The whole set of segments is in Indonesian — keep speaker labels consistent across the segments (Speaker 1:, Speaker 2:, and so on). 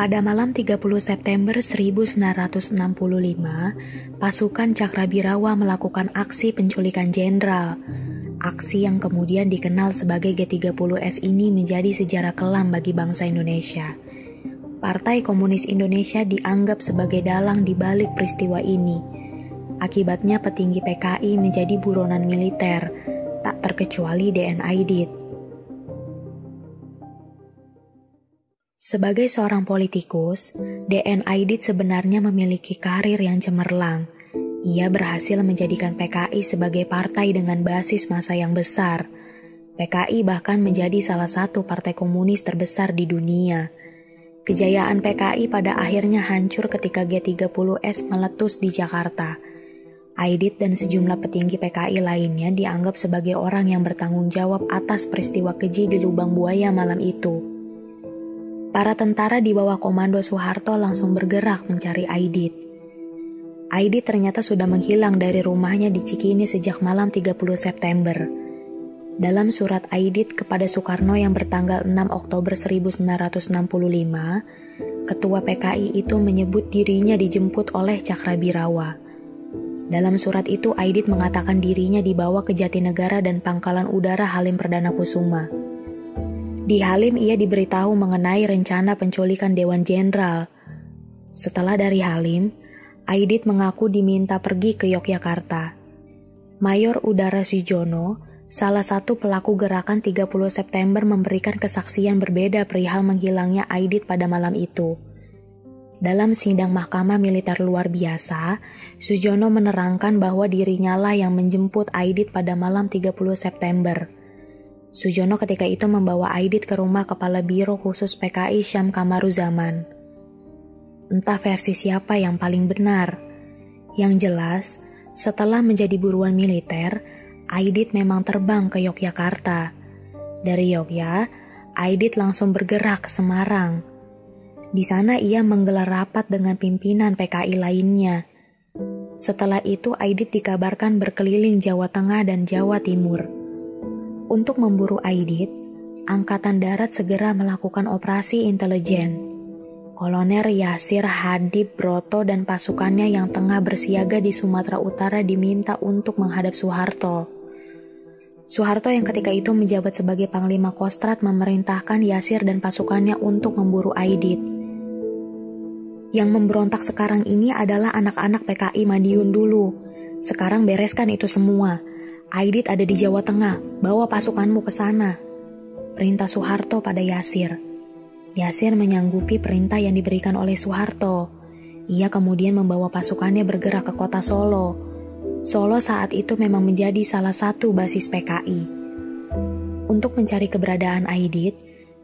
Speaker 1: Pada malam 30 September 1965, pasukan Cakrabirawa melakukan aksi penculikan jenderal. Aksi yang kemudian dikenal sebagai G30S ini menjadi sejarah kelam bagi bangsa Indonesia. Partai Komunis Indonesia dianggap sebagai dalang di balik peristiwa ini. Akibatnya petinggi PKI menjadi buronan militer, tak terkecuali DN Aidit. Sebagai seorang politikus, DN Aidit sebenarnya memiliki karir yang cemerlang. Ia berhasil menjadikan PKI sebagai partai dengan basis massa yang besar. PKI bahkan menjadi salah satu partai komunis terbesar di dunia. Kejayaan PKI pada akhirnya hancur ketika G30S meletus di Jakarta. Aidit dan sejumlah petinggi PKI lainnya dianggap sebagai orang yang bertanggung jawab atas peristiwa keji di Lubang Buaya malam itu. Para tentara di bawah komando Soeharto langsung bergerak mencari Aidit. Aidit ternyata sudah menghilang dari rumahnya di Cikini sejak malam 30 September. Dalam surat Aidit kepada Soekarno yang bertanggal 6 Oktober 1965, Ketua PKI itu menyebut dirinya dijemput oleh Cakrabirawa. Dalam surat itu Aidit mengatakan dirinya dibawa ke Jatinegara dan Pangkalan Udara Halim Perdana Kusuma. Di Halim ia diberitahu mengenai rencana penculikan Dewan Jenderal. Setelah dari Halim, Aidit mengaku diminta pergi ke Yogyakarta. Mayor Udara Sujono, salah satu pelaku gerakan 30 September memberikan kesaksian berbeda perihal menghilangnya Aidit pada malam itu. Dalam sidang Mahkamah Militer Luar Biasa, Sujono menerangkan bahwa dirinya lah yang menjemput Aidit pada malam 30 September. Sujono ketika itu membawa Aidit ke rumah Kepala Biro Khusus PKI Syam Kamaruzaman. Entah versi siapa yang paling benar. Yang jelas, setelah menjadi buruan militer, Aidit memang terbang ke Yogyakarta. Dari Yogyakarta, Aidit langsung bergerak ke Semarang. Di sana ia menggelar rapat dengan pimpinan PKI lainnya. Setelah itu Aidit dikabarkan berkeliling Jawa Tengah dan Jawa Timur. Untuk memburu Aidit, Angkatan Darat segera melakukan operasi intelijen. Kolonel Yasir Hadib Broto dan pasukannya yang tengah bersiaga di Sumatera Utara diminta untuk menghadap Soeharto. Soeharto yang ketika itu menjabat sebagai Panglima Kostrat memerintahkan Yasir dan pasukannya untuk memburu Aidit. Yang memberontak sekarang ini adalah anak-anak PKI Madiun dulu. Sekarang bereskan itu semua. Aidit ada di Jawa Tengah, bawa pasukanmu ke sana. Perintah Soeharto pada Yasir. Yasir menyanggupi perintah yang diberikan oleh Soeharto. Ia kemudian membawa pasukannya bergerak ke kota Solo. Solo saat itu memang menjadi salah satu basis PKI. Untuk mencari keberadaan Aidit,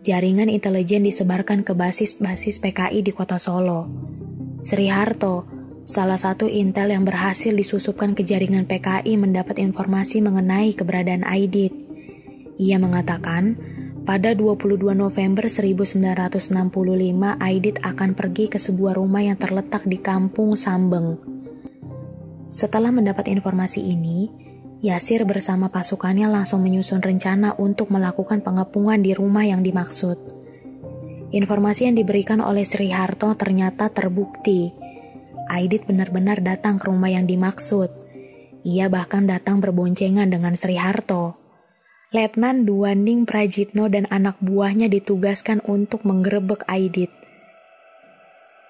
Speaker 1: jaringan intelijen disebarkan ke basis-basis PKI di kota Solo. Sri Harto, salah satu intel yang berhasil disusupkan ke jaringan PKI mendapat informasi mengenai keberadaan Aidit. Ia mengatakan, pada 22 November 1965 Aidit akan pergi ke sebuah rumah yang terletak di Kampung Sambeng. Setelah mendapat informasi ini, Yasir bersama pasukannya langsung menyusun rencana untuk melakukan pengepungan di rumah yang dimaksud. Informasi yang diberikan oleh Sri Harto ternyata terbukti. Aidit benar-benar datang ke rumah yang dimaksud. Ia bahkan datang berboncengan dengan Sri Harto. Letnan Duaning Prajitno dan anak buahnya ditugaskan untuk menggerebek Aidit.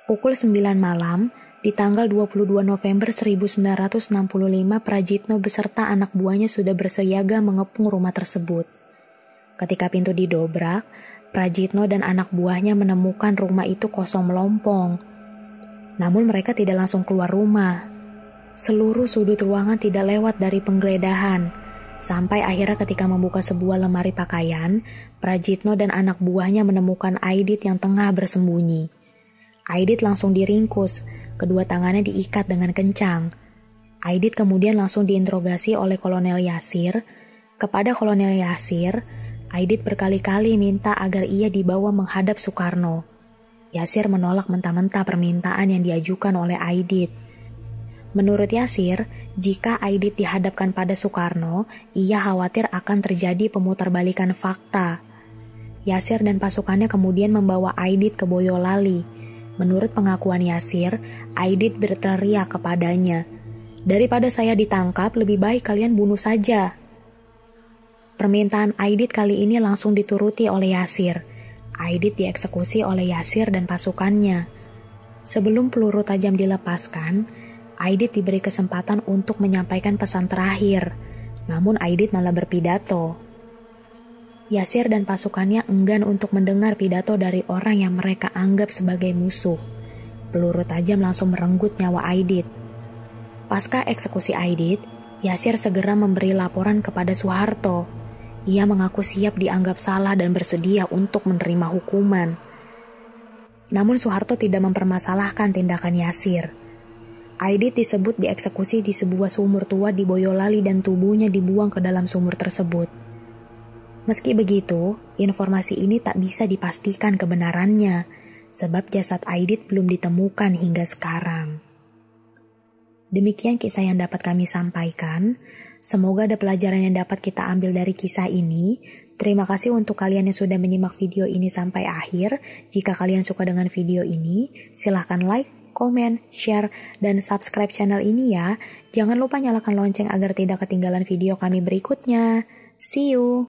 Speaker 1: Pukul 9 malam, di tanggal 22 November 1965, Prajitno beserta anak buahnya sudah bersiaga mengepung rumah tersebut. Ketika pintu didobrak, Prajitno dan anak buahnya menemukan rumah itu kosong melompong. Namun mereka tidak langsung keluar rumah. Seluruh sudut ruangan tidak lewat dari penggeledahan. Sampai akhirnya ketika membuka sebuah lemari pakaian, Prajitno dan anak buahnya menemukan Aidit yang tengah bersembunyi. Aidit langsung diringkus, kedua tangannya diikat dengan kencang. Aidit kemudian langsung diinterogasi oleh Kolonel Yasir. Kepada Kolonel Yasir, Aidit berkali-kali minta agar ia dibawa menghadap Soekarno. Yasir menolak mentah-mentah permintaan yang diajukan oleh Aidit. Menurut Yasir, jika Aidit dihadapkan pada Soekarno, ia khawatir akan terjadi pemutarbalikan fakta. Yasir dan pasukannya kemudian membawa Aidit ke Boyolali. Menurut pengakuan Yasir, Aidit berteriak kepadanya, "Daripada saya ditangkap, lebih baik kalian bunuh saja." Permintaan Aidit kali ini langsung dituruti oleh Yasir. Aidit dieksekusi oleh Yasir dan pasukannya. Sebelum peluru tajam dilepaskan, Aidit diberi kesempatan untuk menyampaikan pesan terakhir. Namun Aidit malah berpidato. Yasir dan pasukannya enggan untuk mendengar pidato dari orang yang mereka anggap sebagai musuh. Peluru tajam langsung merenggut nyawa Aidit. Pasca eksekusi Aidit, Yasir segera memberi laporan kepada Soeharto. Ia mengaku siap dianggap salah dan bersedia untuk menerima hukuman. Namun Soeharto tidak mempermasalahkan tindakan Yasir. Aidit disebut dieksekusi di sebuah sumur tua di Boyolali dan tubuhnya dibuang ke dalam sumur tersebut. Meski begitu, informasi ini tak bisa dipastikan kebenarannya, sebab jasad Aidit belum ditemukan hingga sekarang. Demikian kisah yang dapat kami sampaikan. Semoga ada pelajaran yang dapat kita ambil dari kisah ini. Terima kasih untuk kalian yang sudah menyimak video ini sampai akhir. Jika kalian suka dengan video ini, silahkan like, komen, share, dan subscribe channel ini ya. Jangan lupa nyalakan lonceng agar tidak ketinggalan video kami berikutnya. See you!